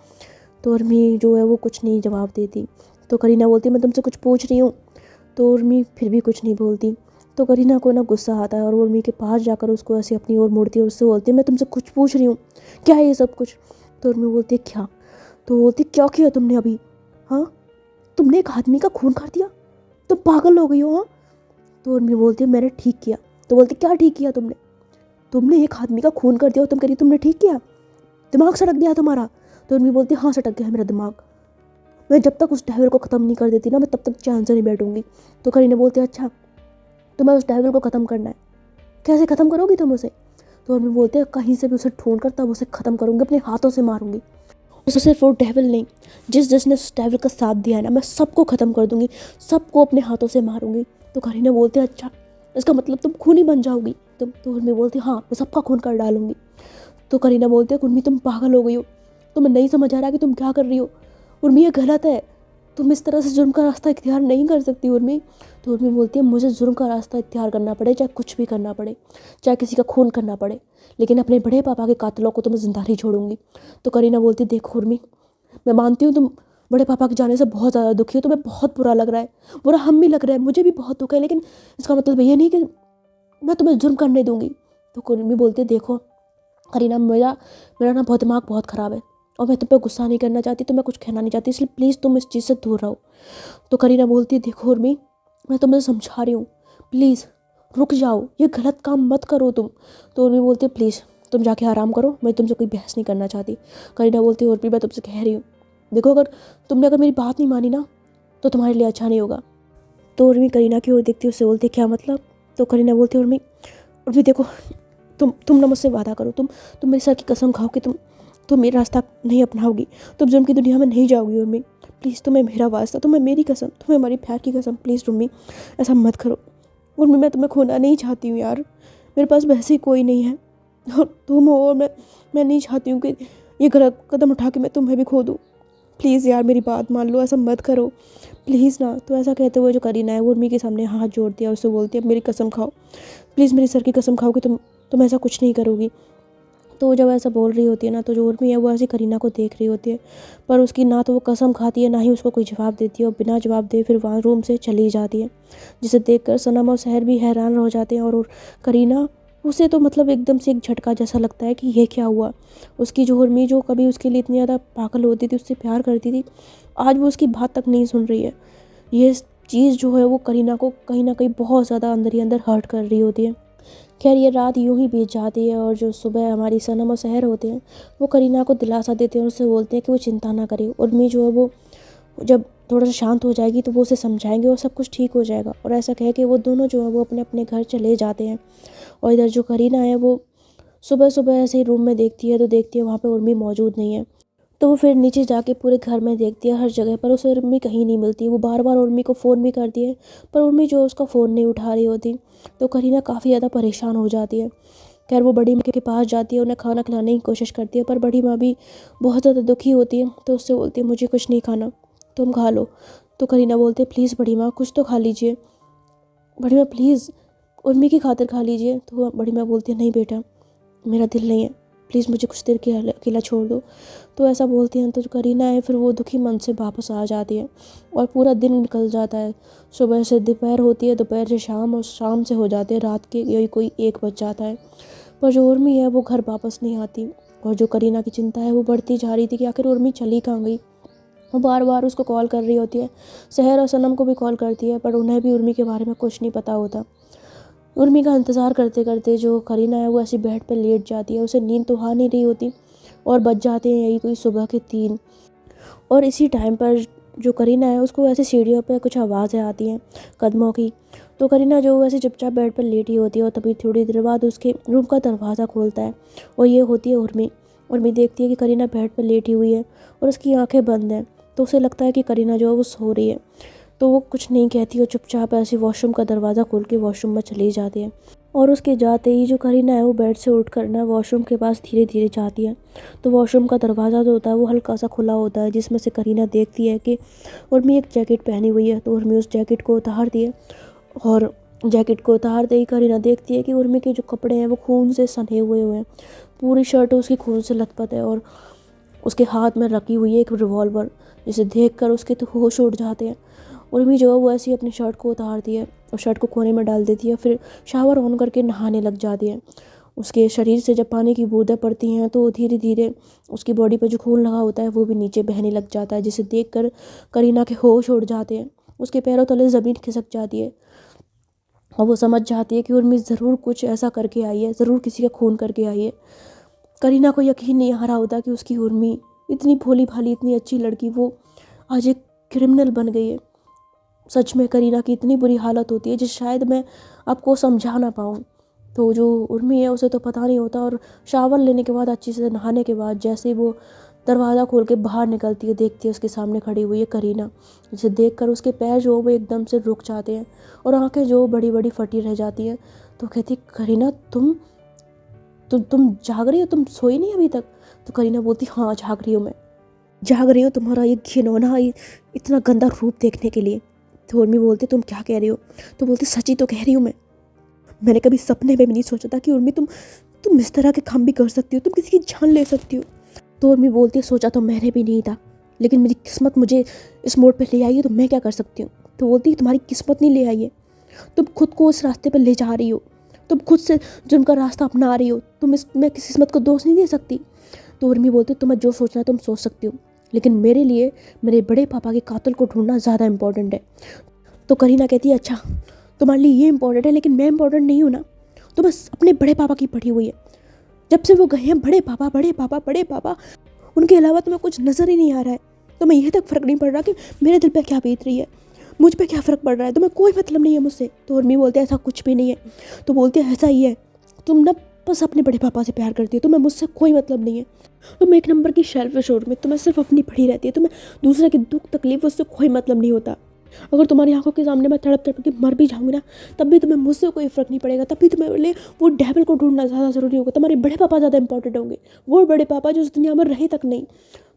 तो उर्मी जो है वो कुछ नहीं जवाब देती। तो करीना बोलती है, मैं तुमसे कुछ पूछ रही हूँ। तो उर्मी फिर भी कुछ नहीं बोलती। तो करीना को ना गुस्सा आता है, और वो उर्मी के पास जाकर उसको ऐसे अपनी ओर मोड़ती है और उससे बोलती है, मैं तुमसे कुछ पूछ रही हूँ, क्या है ये सब कुछ? तो उर्मी बोलती है, क्या? तो बोलती, क्या किया तुमने अभी? हाँ, तुमने एक आदमी का खून कर दिया, तुम पागल हो गई हो हाँ। तो उर्मी बोलती है मैंने ठीक किया। तो बोलती क्या ठीक किया तुमने? तुमने एक आदमी का खून कर दिया और तुम कह रही तुमने ठीक किया, दिमाग सटक गया तुम्हारा। तो उर्मी बोलती है हाँ सटक गया है मेरा दिमाग, मैं जब तक उस डेविल को ख़त्म नहीं कर देती ना मैं तब तक चैन से नहीं बैठूंगी। तो करीना बोलती है अच्छा तुम्हें उस डेविल को ख़त्म करना है, कैसे ख़त्म करोगी तुम उसे? तो उर्मी बोलते हैं कहीं से भी उसे ढूंढ कर तब उसे ख़त्म करूंगी, अपने हाथों से मारूंगी। सिर्फ वो डेविल नहीं, जिसने उस डेविल का साथ दिया है ना, मैं सबको ख़त्म कर दूंगी, सबको अपने हाथों से मारूंगी। तो करीना बोलते हैं अच्छा इसका मतलब तुम खूनी बन जाओगी तुम? तो उर्मी बोलती है हाँ मैं सबका खून कर डालूंगी। तो करीना बोलते हैं उर्मी तुम पागल हो गई हो, तुम्हें नहीं समझ आ रहा कि तुम क्या कर रही हो उर्मी, ये गलत है, तुम इस तरह से जुर्म का रास्ता इख्तियार नहीं कर सकती उर्मी। तो उर्मी बोलती है मुझे जुर्म का रास्ता इख्तियार करना पड़े, चाहे कुछ भी करना पड़े, चाहे किसी का खून करना पड़े, लेकिन अपने बड़े पापा के कातिलों को तो मैं जिंदा नहीं छोड़ूंगी। तो करीना बोलती है देखो उर्मी, मैं मानती हूँ तुम बड़े पापा के जाने से बहुत ज़्यादा दुखी हो, तुम्हें बहुत बुरा लग रहा है, बुरा हम भी लग रहा है, मुझे भी बहुत दुख है, लेकिन इसका मतलब ये नहीं कि मैं तुम्हें जुर्म करने दूंगी। तो उर्मी बोलती है देखो करीना, मेरा मेरा ना बहुत दिमाग बहुत ख़राब है और मैं तुम पे गुस्सा नहीं करना चाहती, तो मैं कुछ कहना नहीं चाहती, इसलिए प्लीज़ तुम इस चीज़ से दूर रहो। तो करीना बोलती है देखो उर्मी, मैं तुम्हें समझा रही हूँ, प्लीज़ रुक जाओ, ये गलत काम मत करो तुम। तो उर्मी बोलती है प्लीज़ तुम जाके आराम करो, मैं तुमसे कोई बहस नहीं करना चाहती। करीना बोलती है उर्मी मैं तुमसे कह रही हूँ देखो, अगर तुमने मेरी बात नहीं मानी ना तो तुम्हारे लिए अच्छा नहीं होगा। तो उर्मी करीना की ओर देखती है, उससे बोलती है क्या मतलब? तो करीना बोलती है उर्मी उर्मी देखो, तुम ना मुझसे वादा करो, तुम मेरे सर की कसम खाओ कि तुम मेरा रास्ता नहीं अपनाओगी, तुम जुर्म की दुनिया में नहीं जाओगी उर्मी, प्लीज़ तुम्हें मेरा वास्ता, तुम्हें मेरी कसम, तुम्हें हमारी प्यार की कसम, प्लीज़ उर्मी ऐसा मत करो। उर्मी मैं तुम्हें खोना नहीं चाहती हूँ यार, मेरे पास वैसे ही कोई नहीं है और तुम हो, और मैं नहीं चाहती हूँ कि ये गलत कदम उठा के मैं तुम्हें भी खो दूँ, प्लीज़ यार मेरी बात मान लो, ऐसा मत करो प्लीज़ ना। तो ऐसा कहते हुए जो करीना है वो उर्मी के सामने हाथ जोड़ती है और उससे बोलती है मेरी कसम खाओ, प्लीज़ मेरी सर की कसम खाओ कि तुम ऐसा कुछ नहीं करोगी। तो वो जब ऐसा बोल रही होती है ना, तो जो उर्मी है वो ऐसी करीना को देख रही होती है, पर उसकी ना तो वो कसम खाती है ना ही उसको कोई जवाब देती है, और बिना जवाब दे फिर वहाँ रूम से चली जाती है, जिसे देखकर सनम और सहर भी हैरान हो जाते हैं। और करीना, उसे तो मतलब एकदम से एक झटका जैसा लगता है कि ये क्या हुआ। उसकी जो उर्मी जो कभी उसके लिए इतनी ज़्यादा पागल होती थी, उससे प्यार करती थी, आज वो उसकी बात तक नहीं सुन रही है। ये चीज़ जो है वो करीना को कहीं ना कहीं बहुत ज़्यादा अंदर ही अंदर हर्ट कर रही होती है। खैर ये रात यूं ही बीत जाती है, और जो सुबह हमारी सनम और सहर होते हैं वो करीना को दिलासा देते हैं और उससे बोलते हैं कि वो चिंता ना करे, उर्मी जो है वो जब थोड़ा सा शांत हो जाएगी तो वो उसे समझाएंगे और सब कुछ ठीक हो जाएगा। और ऐसा कह के वो दोनों जो है वो अपने अपने घर चले जाते हैं। और इधर जो करीना है वो सुबह सुबह ऐसे ही रूम में देखती है, तो देखती है वहाँ पे उर्मी मौजूद नहीं है। तो वो फिर नीचे जाके पूरे घर में देखती है, हर जगह पर उसे उर्मी कहीं नहीं मिलती। वो बार बार उर्मी को फ़ोन भी करती है, पर उर्मी जो उसका फ़ोन नहीं उठा रही होती। तो करीना काफ़ी ज़्यादा परेशान हो जाती है। खैर वो बड़ी माँ के पास जाती है, उन्हें खाना खिलाने की कोशिश करती है, पर बड़ी माँ भी बहुत ज़्यादा दुखी होती है। तो उससे बोलती है मुझे कुछ नहीं खाना, तुम खा लो। तो करीना बोलती है प्लीज़ बड़ी माँ कुछ तो खा लीजिए, बड़ी माँ प्लीज़ उर्मी की खातिर खा लीजिए। तो बड़ी माँ बोलती है नहीं बेटा, मेरा दिल नहीं है, प्लीज़ मुझे कुछ देर के अकेला छोड़ दो। तो ऐसा बोलती हैं तो जो करीना है फिर वो दुखी मन से वापस आ जाती है, और पूरा दिन निकल जाता है। सुबह से दोपहर होती है, दोपहर से शाम, और शाम से हो जाते हैं रात के यही कोई 1 बज जाता है। पर जो उर्मी है वो घर वापस नहीं आती, और जो करीना की चिंता है वो बढ़ती जा रही थी कि आखिर उर्मी चली कहाँ गई। वो बार बार उसको कॉल कर रही होती है, सहर और सनम को भी कॉल करती है, पर उन्हें भी उर्मी के बारे में कुछ नहीं पता होता। उर्मी का इंतज़ार करते करते जो करीना है वो ऐसी बेड पर लेट जाती है, उसे नींद तो आ नहीं रही होती, और बज जाते हैं यही कोई सुबह के 3। और इसी टाइम पर जो करीना है उसको ऐसे सीढ़ियों पर कुछ आवाज़ें आती हैं कदमों की। तो करीना जो वैसे चुपचाप बेड पर लेटी होती है, और तभी थोड़ी देर बाद उसके रूम का दरवाज़ा खोलता है, और ये होती है उर्मी। उर्मी देखती है कि करीना बेड पर लेटी हुई है और उसकी आंखें बंद हैं, तो उसे लगता है कि करीना जो है वो सो रही है। तो वो कुछ नहीं कहती और चुपचाप ऐसे वॉशरूम का दरवाज़ा खोल के वॉशरूम में चली जाती है। और उसके जाते ही जो करीना है वो बेड से उठ कर ना वॉशरूम के पास धीरे धीरे जाती है। तो वॉशरूम का दरवाज़ा जो होता है वो हल्का सा खुला होता है, जिसमें से करीना देखती है कि उर्मी एक जैकेट पहनी हुई है। तो उर्मी उस जैकेट को उतारती है, और जैकेट को उतारते ही करीना देखती है कि उर्मी के जो कपड़े हैं वो खून से सने हुए हैं, पूरी शर्ट उसकी खून से लथपथ है, और उसके हाथ में रखी हुई है एक रिवॉल्वर, जिसे देखकर उसके तो होश उड़ जाते हैं। उर्मी जो है वो ऐसे ही अपनी शर्ट को उतारती है और शर्ट को कोने में डाल देती है, फिर शावर ऑन करके नहाने लग जाती है। उसके शरीर से जब पानी की बूंदें पड़ती हैं तो धीरे धीरे उसकी बॉडी पर जो खून लगा होता है वो भी नीचे बहने लग जाता है, जिसे देखकर करीना के होश उड़ जाते हैं। उसके पैरों तले ज़मीन खिसक जाती है और वो समझ जाती है कि उर्मी ज़रूर कुछ ऐसा करके आई है, ज़रूर किसी का खून करके आई है। करीना को यकीन नहीं आ रहा होता कि उसकी उर्मी इतनी भोली भाली, इतनी अच्छी लड़की, वो आज एक क्रिमिनल बन गई है। सच में करीना की इतनी बुरी हालत होती है जिस शायद मैं आपको समझा ना पाऊँ। तो जो उर्मी है उसे तो पता नहीं होता, और शावर लेने के बाद, अच्छी से नहाने के बाद, जैसे ही वो दरवाज़ा खोल के बाहर निकलती है, देखती है उसके सामने खड़ी हुई है करीना। जिसे देखकर उसके पैर जो वो एकदम से रुक जाते हैं और आंखें जो बड़ी बड़ी फटी रह जाती हैं। तो कहती, करीना तुम जाग रही हो, तुम सोई नहीं अभी तक? तो करीना बोलती, हाँ जाग रही हूँ, मैं जाग रही हूँ तुम्हारा ये घिनौना, इतना गंदा रूप देखने के लिए। तो उर्मी बोलती, तुम क्या कह रही हो? तो बोलती, सच्ची तो कह रही हूँ मैंने कभी सपने में भी नहीं सोचा था कि उर्मी तुम इस तरह के काम भी कर सकती हो, तुम किसी की जान ले सकती हो। तो उर्मी बोलती है, सोचा तो मैंने भी नहीं था, लेकिन मेरी किस्मत मुझे इस मोड़ पे ले आई है, तो मैं क्या कर सकती हूँ। तो बोलती है, तुम्हारी किस्मत नहीं ले आई है, तुम खुद को उस रास्ते पर ले जा रही हो, तुम खुद से जुर्म का रास्ता अपना रही हो, मैं किस्मत को दोष नहीं दे सकती। तो उर्मी बोलती, तुम्हें जो सोचना है तुम सोच सकती हो, लेकिन मेरे लिए मेरे बड़े पापा के कातिल को ढूंढना ज़्यादा इंपॉर्टेंट है। तो करीना कहती है, अच्छा तुम्हारे लिए ये इंपॉर्टेंट है, लेकिन मैं इंपॉर्टेंट नहीं हूँ ना। तो बस अपने बड़े पापा की पड़ी हुई है, जब से वो गए हैं बड़े पापा बड़े पापा बड़े पापा, उनके अलावा तुम्हें कुछ नज़र ही नहीं आ रहा है। तुम्हें यह तक फ़र्क नहीं पड़ रहा कि मेरे दिल पे क्या बीत रही है, मुझ पे क्या फ़र्क पड़ रहा है, तुम्हें कोई मतलब नहीं है मुझसे। तो उर्मी बोलते हैं, ऐसा कुछ भी नहीं है। तो बोलते हैं, ऐसा ही है, तुम ना बस अपने बड़े पापा से प्यार करती हो, तुम्हें मुझसे कोई मतलब नहीं है, तुम एक नंबर की शेल्फिश हो उर्मी, तुम्हें सिर्फ अपनी पड़ी रहती है, तुम्हें दूसरे की दुख तकलीफ उससे कोई मतलब नहीं होता। अगर तुम्हारी आंखों के सामने मैं तड़प तड़प के मर भी जाऊंगी ना, तब भी तुम्हें मुझसे कोई फ़र्क नहीं पड़ेगा, तब भी तुम्हारे लिए वो डेविल को ढूंढना ज़्यादा ज़रूरी होगा, तुम्हारे बड़े पापा ज़्यादा इंपॉर्टेंट होंगे, वो बड़े पापा जो इस दुनिया में रहे तक नहीं।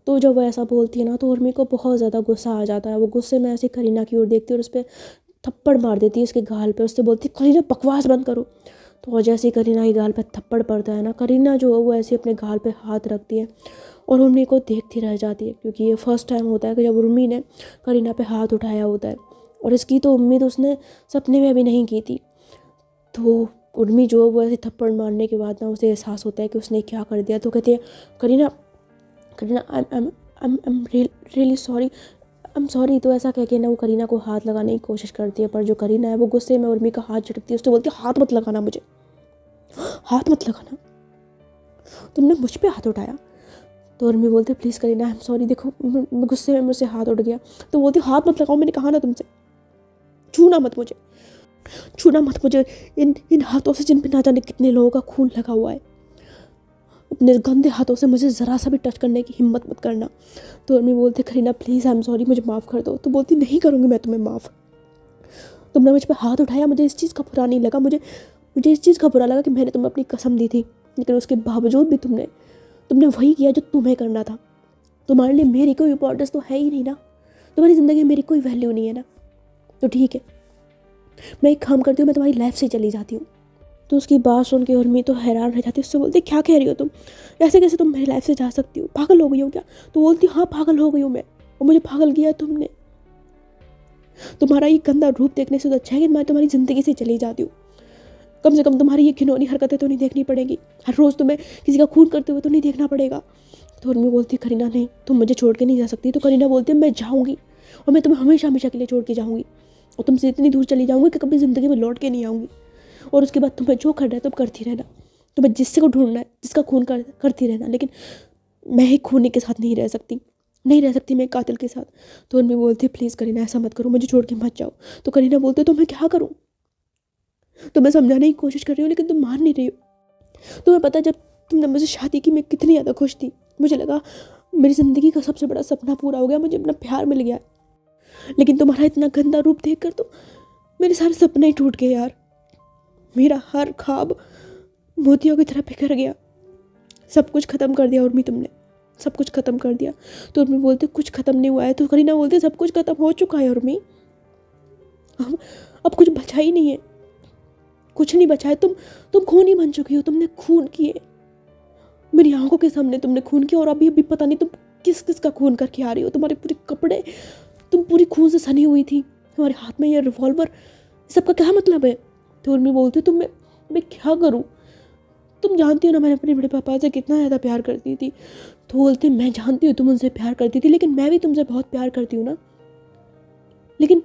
तो जब वो ऐसा बोलती है ना, तो उर्मी को बहुत ज़्यादा गुस्सा आ जाता है। वो गुस्से में ऐसे करीना की ओर देखती है और उस पर थप्पड़ मार देती है, उसके गाल पे। उससे बोलती है, करीना बकवास बंद करो। तो जैसे ही करीना के गाल पे थप्पड़ पड़ता है ना, करीना जो है वो ऐसे अपने गाल पे हाथ रखती है और उर्मी को देखती रह जाती है, क्योंकि ये फर्स्ट टाइम होता है कि जब उर्मी ने करीना पे हाथ उठाया होता है, और इसकी तो उम्मीद उसने सपने में भी नहीं की थी। तो उर्मी जो वो ऐसे थप्पड़ मारने के बाद ना उसे एहसास होता है कि उसने क्या कर दिया। तो कहती है, Kareena Kareena I am really sorry, I am sorry. तो ऐसा कह के ना वो करीना को हाथ लगाने की कोशिश करती है, पर जो करीना है वो गुस्से में उर्मी का हाथ झटकती है, उससे बोलती है, हाथ मत लगाना मुझे, हाथ मत लगाना, तुमने मुझ पे हाथ उठाया। तो उर्मी बोलती है, please Kareena I am sorry, देखो गुस्से में मुझसे हाथ उठ गया। तो बोलती, हाथ मत लगाओ, मैंने कहा ना तुमसे, छूना मत मुझे, छूना मत मुझे, इन हाथों से जिन पे ना जाने कितने लोगों का खून लगा हुआ है, अपने गंदे हाथों से मुझे ज़रा सा भी टच करने की हिम्मत मत करना। तो उर्मी बोलती, Kareena please I am sorry, मुझे माफ़ कर दो। तो बोलती, नहीं करूँगी मैं तुम्हें माफ़, तुमने मुझ पर हाथ उठाया, मुझे इस चीज़ का बुरा नहीं लगा, मुझे इस चीज़ का बुरा लगा कि मैंने तुम्हें अपनी कसम दी थी, लेकिन उसके बावजूद भी तुमने वही किया जो तुम्हें करना था। तुम्हारे लिए मेरी कोई इंपॉर्टेंस तो है ही नहीं ना, तुम्हारी ज़िंदगी में मेरी कोई वैल्यू नहीं है ना। तो ठीक है, मैं एक काम करती हूँ, मैं तुम्हारी लाइफ से चली जाती हूँ। तो उसकी बात सुन के उर्मी तो हैरान रह जाती है, उससे बोलती, क्या कह रही हो तुम, ऐसे कैसे तुम मेरी लाइफ से जा सकती हो, पागल हो गई हो क्या? तो बोलती, हाँ पागल हो गई हूँ मैं, और मुझे पागल किया तुमने। तुम्हारा ये गंदा रूप देखने से तो अच्छा है कि मैं तुम्हारी ज़िंदगी से चली जाती हूँ, कम से कम तुम्हारी ये घिनौनी हरकतें तो नहीं देखनी पड़ेंगी, हर रोज़ तुम्हें किसी का खून करते हुए तो नहीं देखना पड़ेगा। तो उर्मी बोलती, करीना नहीं, तुम मुझे छोड़ के नहीं जा सकती। तो करीना बोलती है, मैं जाऊँगी और मैं तुम्हें हमेशा हमेशा के लिए छोड़ के जाऊँगी, और तुमसे इतनी दूर चली जाऊँगी कि कभी ज़िंदगी में लौट के नहीं आऊँगी, और उसके बाद तुम्हें जो करना है तुम करती रहना, तुम्हें जिससे को ढूंढना है, जिसका खून करती रहना, लेकिन मैं ही खूनी के साथ नहीं रह सकती, नहीं रह सकती मैं कातिल के साथ। तो उनमें बोलती, प्लीज़ करीना ऐसा मत करो, मुझे छोड़ के मत जाओ। तो करीना बोलते, तो मैं क्या करूँ, तो मैं समझाने की कोशिश कर रही हूँ लेकिन तुम मान नहीं रही हो। तुम्हें पता जब तुमने मुझसे शादी की मैं कितनी ज़्यादा खुश थी, मुझे लगा मेरी ज़िंदगी का सबसे बड़ा सपना पूरा हो गया, मुझे अपना प्यार मिल गया, लेकिन तुम्हारा इतना गंदा रूप देखकर तो मेरे सारे सपने ही टूट गए यार, मेरा हर ख्वाब मोतियों की तरह बिखर गया, सब कुछ ख़त्म कर दिया उर्मी, तुमने सब कुछ ख़त्म कर दिया। तो उर्मी बोलते, कुछ ख़त्म नहीं हुआ है। तो करीना बोलते, सब कुछ ख़त्म हो चुका है उर्मी, अब कुछ बचा ही नहीं है, कुछ नहीं बचा है, तुम खून ही बन चुकी हो, तुमने खून किए मेरी आंखों के सामने, तुमने खून किया, और अभी अभी पता नहीं तुम किस किस का खून करके आ रही हो, तुम्हारे पूरे कपड़े, तुम पूरी खून से सनी हुई थी, तुम्हारे हाथ में ये रिवॉल्वर, सबका क्या मतलब है? तो उर्मी बोलती, मैं क्या करूँ, तुम जानती हो ना मैंने अपने बड़े पापा से कितना ज़्यादा प्यार करती थी। तो बोलते, मैं जानती हूँ तुम उनसे प्यार करती थी, लेकिन मैं भी तुमसे बहुत प्यार करती हूँ ना, लेकिन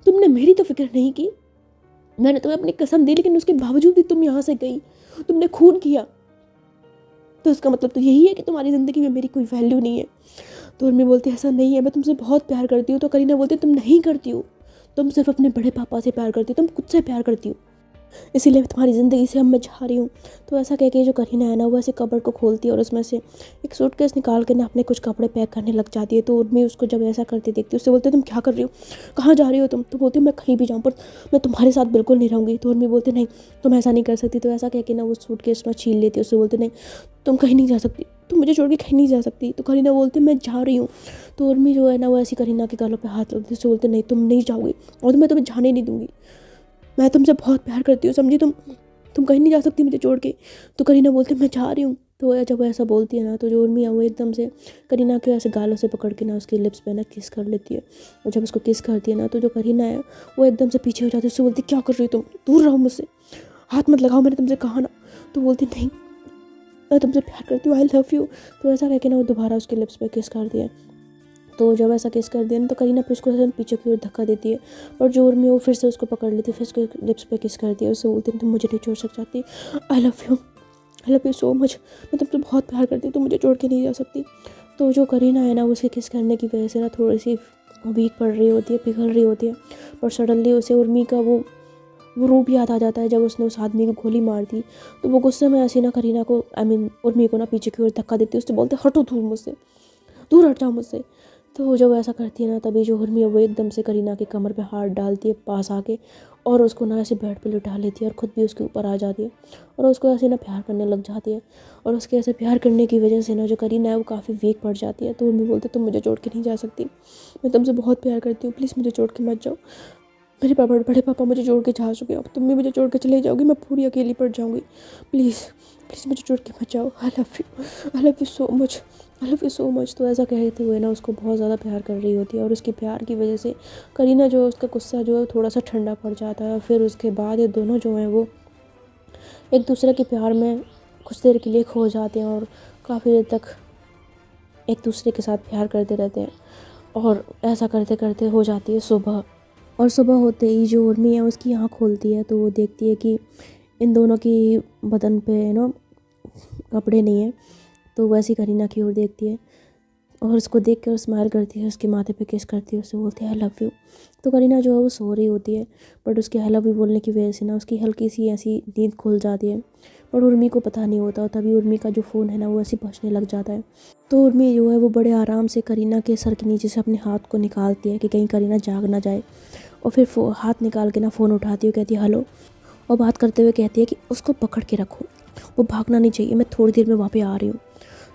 तुमने मेरी तो फिक्र नहीं की, मैंने तुम्हें अपनी कसम दी, लेकिन उसके बावजूद भी तुम यहाँ से गई, तुमने खून किया, तो उसका मतलब तो यही है कि तुम्हारी ज़िंदगी में मेरी कोई वैल्यू नहीं है। तो उर्मी बोलती है ऐसा नहीं है, मैं तुमसे बहुत प्यार करती हूँ। तो करीना बोलती है तुम नहीं करती हो, तुम सिर्फ अपने बड़े पापा से प्यार करती हो, तुम खुद से प्यार करती हो, इसीलिए तुम्हारी ज़िंदगी से अब मैं जा रही हूँ। तो ऐसा कह के जो करीना है ना, वो ऐसे कबर्ड को खोलती है और उसमें से एक सूटकेस निकाल के ना अपने कुछ कपड़े पैक करने लग जाती है। तो उर्मी उसको जब ऐसा करती देखती है, उससे बोलते तुम क्या कर रही हो, कहाँ जा रही हो तुम? तो बोलती हूँ मैं कहीं भी जाऊँ, पर मैं तुम्हारे साथ बिल्कुल नहीं रहूँगी। तो उर्मी बोलती नहीं, तुम ऐसा नहीं कर सकती। तो ऐसा कह के ना वो सूटकेस में छीन लेती है, उससे बोलते नहीं, तुम कहीं नहीं जा सकती, तुम मुझे छोड़ के कहीं नहीं जा सकती। तो करीना बोलती मैं जा रही हूँ। तो उर्मी जो है ना, वो ऐसी करीना के गालों पे हाथ रखती है, उससे बोलते नहीं, तुम नहीं जाओगी और मैं तुम्हें जाने नहीं दूँगी, मैं तुमसे बहुत प्यार करती हूँ, समझी? तुम कहीं नहीं जा सकती मुझे छोड़ के। तो करीना बोलती मैं जा रही हूँ। तो जब वो ऐसा बोलती है ना, तो जो उर्मी है वो एकदम से करीना के ऐसे गालों से पकड़ के ना उसके लिप्स पे ना किस कर लेती है। और जब उसको किस करती है ना, तो जो करीना है वो एकदम से पीछे हो जाती है, उससे बोलती क्या कर रही हो तुम, दूर रहो मुझसे, हाथ मत लगाओ, मैंने तुमसे कहा ना। तो बोलती नहीं, मैं तुमसे प्यार करती हूँ, आई लव यू। तो ऐसा कह के ना वो दोबारा उसके लिप्स पे किस कर दिया। तो जब ऐसा किस कर दिया ना, तो करीना फिर उसको पीछे की ओर धक्का देती है, और जो उर्मी वो फिर से उसको पकड़ लेती है, फिर उसके लिप्स पे किस करती है, उससे बोलती है तुम मुझे नहीं छोड़ सकती, I love you, I love you so much, मैं तुमसे बहुत प्यार करती हूँ, तुम मुझे छोड़ के नहीं जा सकती। तो जो करीना है ना, उसके किस करने की वजह से ना थोड़ी सी वीक पड़ रही होती है, पिघल रही होती है, और सडनली उसे उर्मी का वो रूप याद आ जाता है जब उसने उस आदमी को गोली मार दी। तो वो गुस्से में ऐसी ना करीना को उर्मी को ना पीछे की ओर धक्का देती है, उससे बोलते हटो दूर मुझसे, दूर हट जाओ मुझसे। तो जब ऐसा करती है ना, तभी जो उर्मी है वो एकदम से करीना के कमर पे हाथ डालती है पास आके, और उसको ना ऐसे बेड पे लिटा लेती है और ख़ुद भी उसके ऊपर आ जाती है, और उसको ऐसे ना प्यार करने लग जाती है। और उसके ऐसे प्यार करने की वजह से ना जो करीना है वो काफ़ी वीक पड़ जाती है। तो उर्मी बोलते तुम मुझे छोड़ के नहीं जा सकती, मैं तुमसे बहुत प्यार करती हूँ, प्लीज़ मुझे छोड़ के मत जाओ, मेरे बड़े पापा मुझे छोड़ के जा चुके हैं, अब तुम भी मुझे छोड़ के चले जाओगी, मैं पूरी अकेली पड़ जाऊँगी, प्लीज़ प्लीज़ मुझे छोड़ के मत जाओ, I love you so much, I love you so much. तो ऐसा कहते हुए ना उसको बहुत ज़्यादा प्यार कर रही होती है, और उसके प्यार की वजह से करीना जो है उसका गुस्सा जो है थोड़ा सा ठंडा पड़ जाता है। फिर उसके बाद ये दोनों जो हैं वो एक दूसरे के प्यार में कुछ देर के लिए खो जाते हैं, और काफ़ी देर तक एक दूसरे के साथ प्यार करते रहते हैं। और ऐसा करते करते हो जाती है सुबह, और सुबह होते ही जो उर्मी है उसकी आँख खोलती है, तो वो देखती है कि इन दोनों की बदन पे कपड़े नहीं है। तो वैसी करीना की ओर देखती है, और उसको देख कर स्माइल करती है, उसके माथे पे किस करती है, उससे बोलती है आई लव यू। तो करीना जो है वो सो रही होती है, बट उसके आई लव यू बोलने की वजह से ना उसकी हल्की सी ऐसी नींद खुल जाती है, पर उर्मी को पता नहीं होता। और तभी उर्मी का जो फ़ोन है ना वो ऐसे बजने लग जाता है। तो उर्मी जो है वो बड़े आराम से करीना के सर के नीचे से अपने हाथ को निकालती है कि कहीं करीना जाग ना जाए, और फिर हाथ निकाल के ना फ़ोन उठाती है, कहती है हेलो, और बात करते हुए कहती है कि उसको पकड़ के रखो, वो भागना नहीं चाहिए, मैं थोड़ी देर में वहाँ पे आ रही हूँ।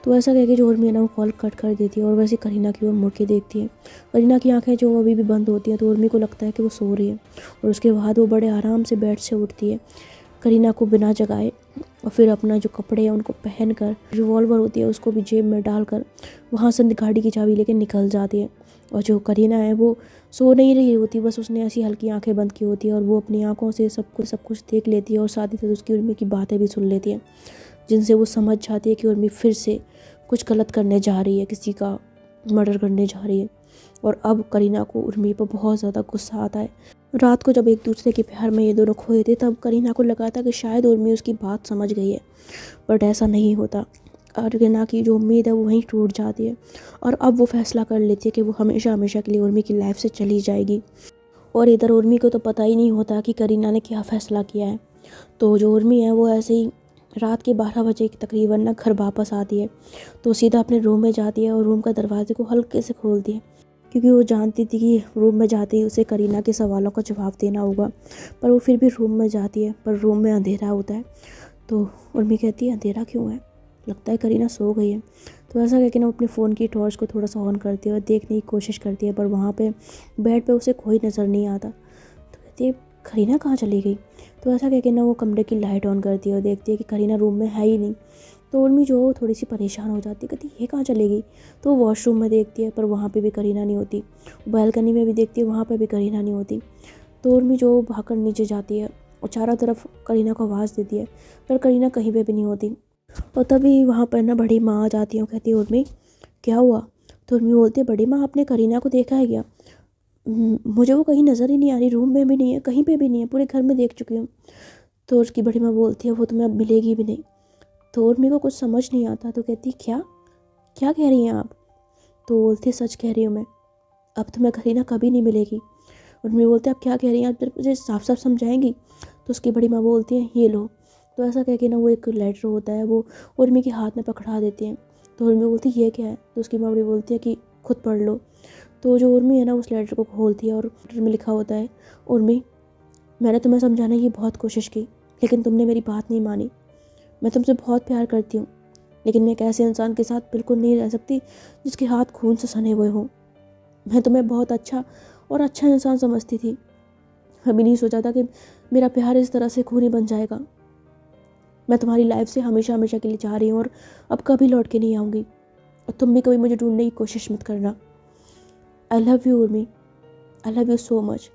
तो ऐसा कह के जो उर्मी है ना वो कॉल कट कर देती है, और वैसे करीना की ओर मुड़ के देखती है। करीना की आंखें जो अभी भी बंद होती हैं, तो उर्मी को लगता है कि वो सो रही है, और उसके बाद वो बड़े आराम से बेड से उठती है, करीना को बिना जगाए, और फिर अपना जो कपड़े हैं उनको पहन कर, रिवॉल्वर होती है उसको भी जेब में डालकर वहाँ से गाड़ी की चाबी लेकर निकल जाती है। और जो करीना है वो सो नहीं रही होती, बस उसने ऐसी हल्की आंखें बंद की होती है, और वो अपनी आंखों से सब कुछ देख लेती है, और साथ ही साथ उसकी उर्मी की बातें भी सुन लेती है, जिनसे वो समझ जाती है कि उर्मी फिर से कुछ गलत करने जा रही है, किसी का मर्डर करने जा रही है। और अब करीना को उर्मी पर बहुत ज़्यादा गुस्सा आता है। रात को जब एक दूसरे के प्यार में ये दोनों खोए थे, तब करीना को लगा था कि शायद उर्मी उसकी बात समझ गई है, बट ऐसा नहीं होता। करीना की जो उम्मीद है वो वहीं टूट जाती है, और अब वो फैसला कर लेती है कि वो हमेशा हमेशा के लिए उर्मी की लाइफ से चली जाएगी। और इधर उर्मी को तो पता ही नहीं होता कि करीना ने क्या फ़ैसला किया है। तो जो उर्मी है वो ऐसे ही रात के 12 बजे तकरीबन ना घर वापस आती है, तो सीधा अपने रूम में जाती है, और रूम का दरवाजे को हल्के से खोलती है, क्योंकि वो जानती थी कि रूम में जाते ही उसे करीना के सवालों का जवाब देना होगा। पर वो फिर भी रूम में जाती है, पर रूम में अंधेरा होता है। तो उर्मी कहती है अंधेरा क्यों है, लगता है करीना सो गई है। तो ऐसा कहकर ना अपने फ़ोन की टॉर्च को थोड़ा सा ऑन करती है और देखने की कोशिश करती है, पर वहाँ पे बेड पे उसे कोई नज़र नहीं आता। तो कहती है करीना कहाँ चली गई। तो ऐसा कहकर ना वो कमरे की लाइट ऑन करती है और देखती है कि करीना रूम में है ही नहीं। तो उर्मी जो है वो थोड़ी सी परेशान हो जाती है, कहती ये कहाँ चली गई। तो वो वॉशरूम में देखती है, पर वहाँ पे भी करीना नहीं होती। बालकनी में भी देखती है, वहाँ पे भी करीना नहीं होती। तो उर्मी जो भागकर नीचे जाती है और चारों तरफ करीना को आवाज़ देती है, पर करीना कहीं पे भी नहीं होती। और तभी वहाँ पर ना बड़ी माँ आ जाती है और कहती है उर्मी क्या हुआ। तो उर्मी बोलती है बड़ी माँ आपने करीना को देखा है क्या। मुझे वो कहीं नज़र ही नहीं आ रही, रूम में भी नहीं है, कहीं पे भी नहीं है, पूरे घर में देख चुकी हूँ। तो उसकी बड़ी माँ बोलती है वो तुम्हें अब मिलेगी भी नहीं। तो उर्मी को कुछ समझ नहीं आता, तो कहती क्या क्या कह रही हैं आप? तो बोलती सच कह रही हूँ मैं, अब तुम्हें करीना कभी नहीं मिलेगी। उर्मी बोलती आप क्या कह रही हैं, आप मुझे साफ साफ समझाएंगी? तो उसकी बड़ी माँ बोलती है ये लो। तो ऐसा कह के ना वो एक लेटर होता है वो उर्मी के हाथ में पकड़ा देती हैं। तो उर्मी बोलती ये क्या है? तो उसकी माँ बड़ी बोलती है कि खुद पढ़ लो। तो जो उर्मी है ना उस लेटर को खोलती है और लेटर में लिखा होता है, उर्मी मैंने तुम्हें समझाने की बहुत कोशिश की, लेकिन तुमने मेरी बात नहीं मानी। मैं तुमसे बहुत प्यार करती हूँ, लेकिन मैं एक ऐसे इंसान के साथ बिल्कुल नहीं रह सकती जिसके हाथ खून से सने हुए हों। मैं तुम्हें बहुत अच्छा इंसान समझती थी। कभी नहीं सोचा था कि मेरा प्यार इस तरह से खूनी बन जाएगा। मैं तुम्हारी लाइफ से हमेशा हमेशा के लिए जा रही हूँ और अब कभी लौट के नहीं आऊँगी, और तुम भी कभी मुझे ढूंढने की कोशिश मत करना। I love you Urmi, I love you so much.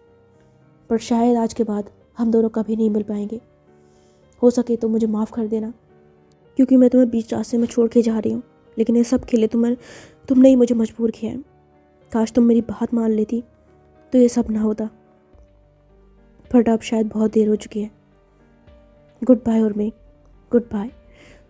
पर शायद आज के बाद हम दोनों कभी नहीं मिल पाएंगे। हो सके तो मुझे माफ़ कर देना, क्योंकि मैं तुम्हें बीच रास्ते में छोड़ के जा रही हूँ। लेकिन ये सब खेले तुमने ही मुझे मजबूर किया है। काश तुम मेरी बात मान लेती तो ये सब ना होता, बट अब शायद बहुत देर हो चुकी है। Good bye Urmi, good bye.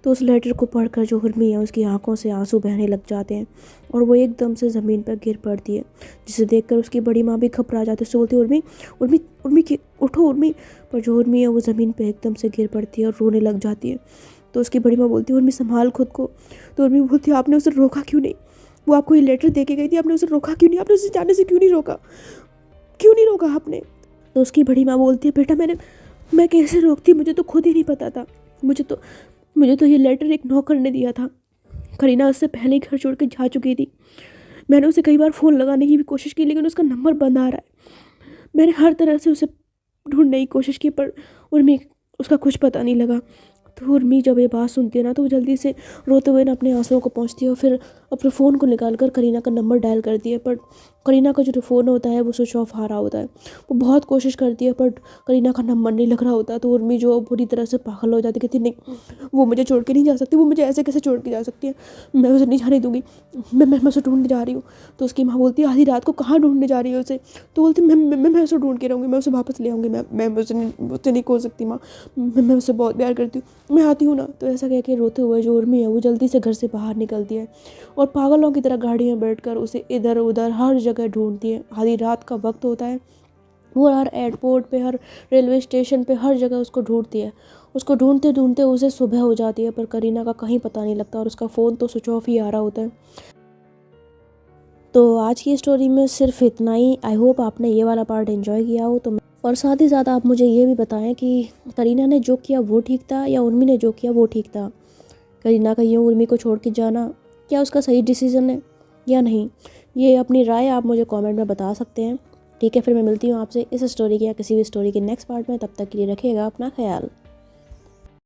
तो उस लेटर को पढ़कर जो उर्मी है उसकी आंखों से आंसू बहने लग जाते हैं और वो एकदम से ज़मीन पर गिर पड़ती है, जिसे देखकर उसकी बड़ी माँ भी घबरा जाती है। उससे बोलती है उर्मी उर्मी उर्मी की उठो उर्मी। पर जो उर्मी है वो ज़मीन पर एकदम से गिर पड़ती है और रोने लग जाती है। तो उसकी बड़ी माँ बोलती है उर्मी संभाल खुद को। तो उर्मी बोलती है आपने उसे रोका क्यों नहीं? वो आपको ये लेटर दे के गई थी, आपने उसे रोका क्यों नहीं? आपने उसे जाने से क्यों नहीं रोका आपने? तो उसकी बड़ी माँ बोलती है बेटा मैं कैसे रोकती, मुझे तो खुद ही नहीं पता था। मुझे तो ये लेटर एक नौकर ने दिया था। करीना उससे पहले ही घर छोड़ के जा चुकी थी। मैंने उसे कई बार फ़ोन लगाने की भी कोशिश की, लेकिन उसका नंबर बंद आ रहा है। मैंने हर तरह से उसे ढूंढने की कोशिश की, पर उर्मी उसका कुछ पता नहीं लगा। तो उर्मी जब ये बात सुनती है ना तो वो जल्दी से रोते हुए ना अपने आंसुओं को पहुँचती है और फिर अपने फ़ोन को निकाल कर करीना का नंबर डायल करती है। पर करीना का जो फ़ोन होता है वो स्विच ऑफ आ रहा होता है। वो बहुत कोशिश करती है पर करीना का नंबर नहीं लग रहा होता। तो उर्मी जो बुरी तरह से पागल हो जाती है, कहती नहीं वो मुझे छोड़ के नहीं जा सकती, वो मुझे ऐसे कैसे छोड़ के जा सकती है, मैं उसे नहीं जाने दूँगी, मैं उसे ढूंढने जा रही हूँ। तो उसकी माँ बोलती है आधी रात को कहाँ ढूंढने जा रही है उसे? तो बोलती मैं उसे ढूंढ के रहूँगी, मैं उसे वापस ले आऊँगी, मैं उसे नहीं खोल सकती माँ, मैं उसे बहुत प्यार करती हूँ, मैं आती हूँ ना। तो ऐसा कह के रोते हुए जो उर्मी है वो जल्दी से घर से बाहर निकलती है और पागलों की तरह गाड़ी में बैठकर उसे इधर उधर हर जगह ढूंढती है। आधी रात का वक्त होता है, वो हर एयरपोर्ट पे, हर रेलवे स्टेशन पे, हर जगह उसको ढूंढती है। उसको ढूंढते ढूंढते उसे सुबह हो जाती है, पर करीना का कहीं पता नहीं लगता और उसका फ़ोन तो स्विच ऑफ ही आ रहा होता है। तो आज की स्टोरी में सिर्फ इतना ही। आई होप आपने ये वाला पार्ट एंजॉय किया हो। तो और साथ ही साथ आप मुझे ये भी बताएं कि करीना ने जो किया वो ठीक था या उर्मी ने जो किया वो ठीक था? करीना का यूँ उर्मी को छोड़ के जाना क्या उसका सही डिसीज़न है या नहीं? ये अपनी राय आप मुझे कमेंट में बता सकते हैं। ठीक है, फिर मैं मिलती हूँ आपसे इस स्टोरी के या किसी भी स्टोरी के नेक्स्ट पार्ट में। तब तक के लिए रखिएगा अपना ख्याल।